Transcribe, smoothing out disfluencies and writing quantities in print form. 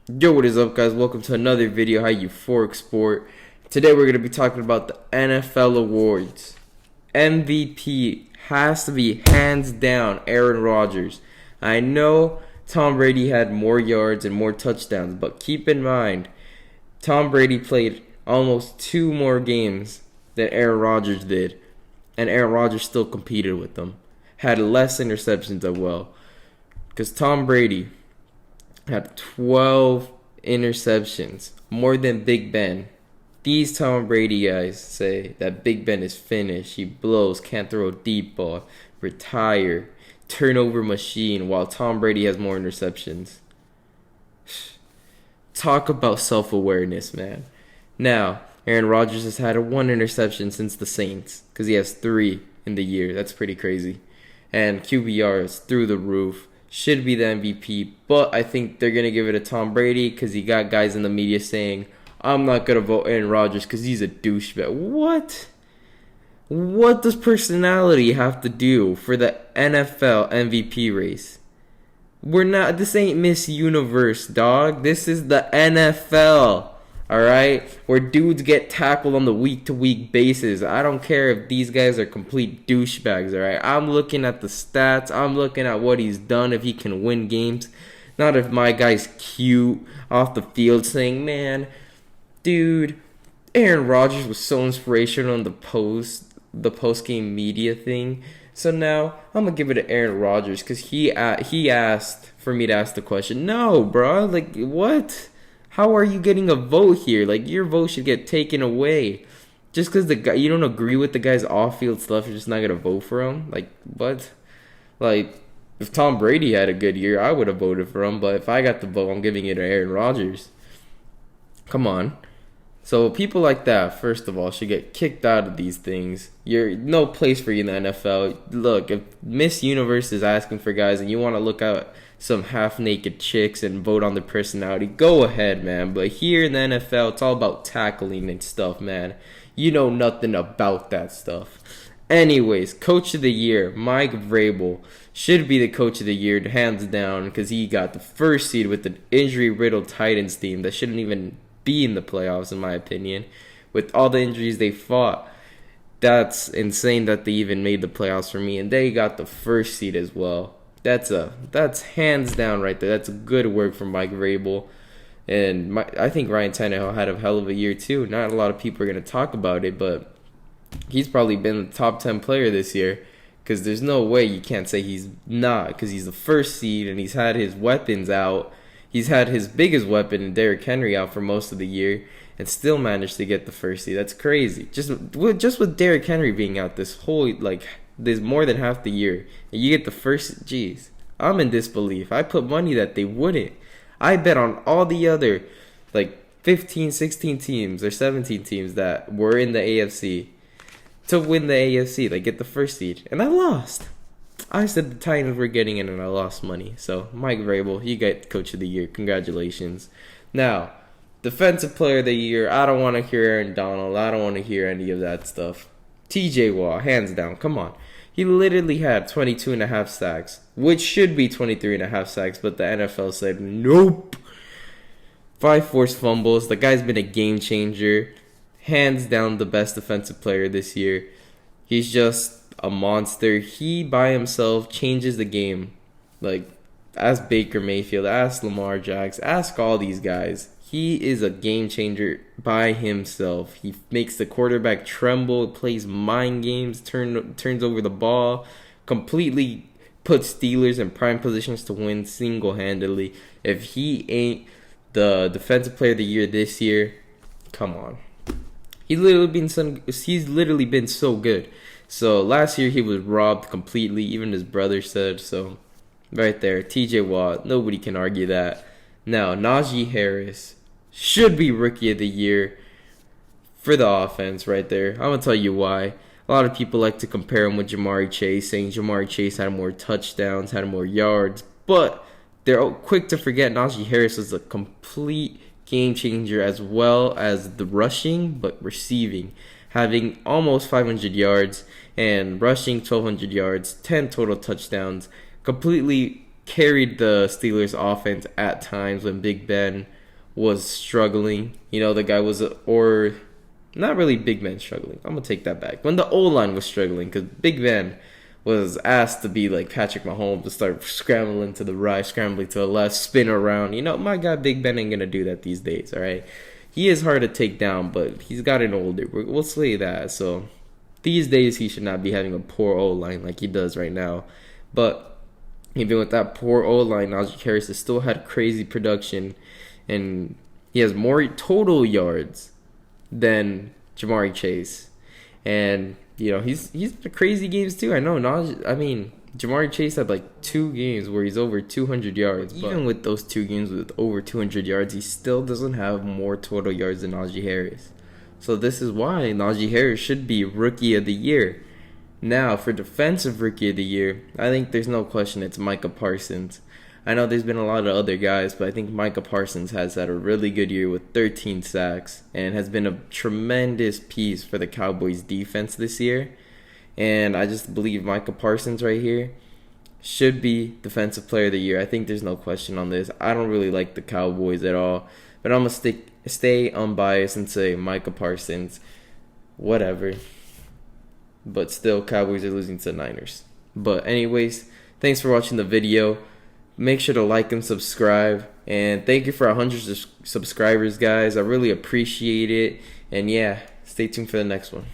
Yo, what is up, guys? Welcome to another video. How euphoric sport. Today we're going to be talking about the NFL awards. MVP has to be hands down Aaron Rodgers. I know Tom Brady had more yards and more touchdowns, but keep in mind, Tom Brady played almost 2 more games than Aaron Rodgers did, and Aaron Rodgers still competed with them. Had less interceptions as well, because Tom Brady had 12 interceptions, more than Big Ben. These Tom Brady guys say that Big Ben is finished. He blows, can't throw a deep ball, retire, turnover machine, while Tom Brady has more interceptions. Talk about self-awareness, man. Now, Aaron Rodgers has had 1 interception since the Saints, because he has 3 in the year. That's pretty crazy. And QBR is through the roof. Should be the MVP, but I think they're going to give it to Tom Brady because he got guys in the media saying, I'm not going to vote Aaron Rodgers because he's a douchebag. What? What does personality have to do for the NFL MVP race? This ain't Miss Universe, dog. This is the NFL. Alright? Where dudes get tackled on the week-to-week basis. I don't care if these guys are complete douchebags, alright? I'm looking at the stats. I'm looking at what he's done, if he can win games. Not if my guy's cute off the field saying, man, dude, Aaron Rodgers was so inspirational in the post-game media thing. So now, I'm going to give it to Aaron Rodgers because he asked for me to ask the question. No, bro. Like, what? How are you getting a vote here? Like, your vote should get taken away. Just because the guy, you don't agree with the guy's off-field stuff, you're just not going to vote for him? Like, what? Like, if Tom Brady had a good year, I would have voted for him. But if I got the vote, I'm giving it to Aaron Rodgers. Come on. So people like that, first of all, should get kicked out of these things. You're no place for you in the NFL. Look, if Miss Universe is asking for guys and you want to look out some half-naked chicks and vote on their personality, go ahead, man. But here in the NFL, it's all about tackling and stuff, man. You know nothing about that stuff. Anyways, Coach of the Year, Mike Vrabel, should be the Coach of the Year, hands down, because he got the first seed with an injury-riddled Titans team that shouldn't even be in the playoffs, in my opinion. With all the injuries they fought, that's insane that they even made the playoffs for me, and they got the first seed as well. That's hands down right there. That's good work from Mike Vrabel. And I think Ryan Tannehill had a hell of a year too. Not a lot of people are going to talk about it, but he's probably been the top 10 player this year because there's no way you can't say he's not, because he's the first seed and he's had his weapons out. He's had his biggest weapon, Derrick Henry, out for most of the year and still managed to get the first seed. That's crazy. Just with Derrick Henry being out this whole, there's more than half the year, and you get the first. Jeez, I'm in disbelief. I put money that they wouldn't. I bet on all the other 15, 16 teams or 17 teams that were in the AFC to win the AFC, get the first seed, and I lost. I said the Titans were getting in, and I lost money. So Mike Vrabel, you get Coach of the Year. Congratulations. Now, Defensive Player of the Year. I don't want to hear Aaron Donald. I don't want to hear any of that stuff. TJ Watt, hands down. Come on. He literally had 22.5 sacks, which should be 23.5 sacks, but the NFL said nope. 5 forced fumbles. The guy's been a game changer. Hands down the best defensive player this year. He's just a monster. He by himself changes the game. Ask Baker Mayfield, ask Lamar Jackson, ask all these guys. He is a game changer by himself. He makes the quarterback tremble, plays mind games, turns over the ball, completely puts Steelers in prime positions to win single-handedly. If he ain't the Defensive Player of the Year this year, come on. He's literally been so good. So last year he was robbed completely. Even his brother said so. Right there, TJ Watt. Nobody can argue that. Now, Naji Harris should be Rookie of the Year for the offense right there. I'm going to tell you why. A lot of people like to compare him with Jamari Chase, saying Jamari Chase had more touchdowns, had more yards. But they're quick to forget Najee Harris was a complete game changer as well as the rushing, but receiving. Having almost 500 yards and rushing 1,200 yards, 10 total touchdowns. Completely carried the Steelers offense at times when Big Ben was struggling. You know, the guy was, or not really Big Ben struggling. I'm going to take that back. When the O-line was struggling, because Big Ben was asked to be like Patrick Mahomes, to start scrambling to the right, scrambling to the left, spin around. You know, my guy Big Ben ain't going to do that these days, all right? He is hard to take down, but he's gotten older. We'll say that. So these days, he should not be having a poor O-line like he does right now. But even with that poor O-line, Najee Harris has still had crazy production, and he has more total yards than Jamari Chase. And, you know, he's the crazy games too. I know Jamari Chase had like 2 games where he's over 200 yards. But even with those 2 games with over 200 yards, he still doesn't have more total yards than Najee Harris. So this is why Najee Harris should be Rookie of the Year. Now, for Defensive Rookie of the Year, I think there's no question it's Micah Parsons. I know there's been a lot of other guys, but I think Micah Parsons has had a really good year with 13 sacks and has been a tremendous piece for the Cowboys defense this year. And I just believe Micah Parsons right here should be Defensive Player of the Year. I think there's no question on this. I don't really like the Cowboys at all, but I'm going to stay unbiased and say Micah Parsons, whatever. But still, Cowboys are losing to the Niners. But anyways, thanks for watching the video. Make sure to like and subscribe. And thank you for 100 subscribers, guys. I really appreciate it. And yeah, stay tuned for the next one.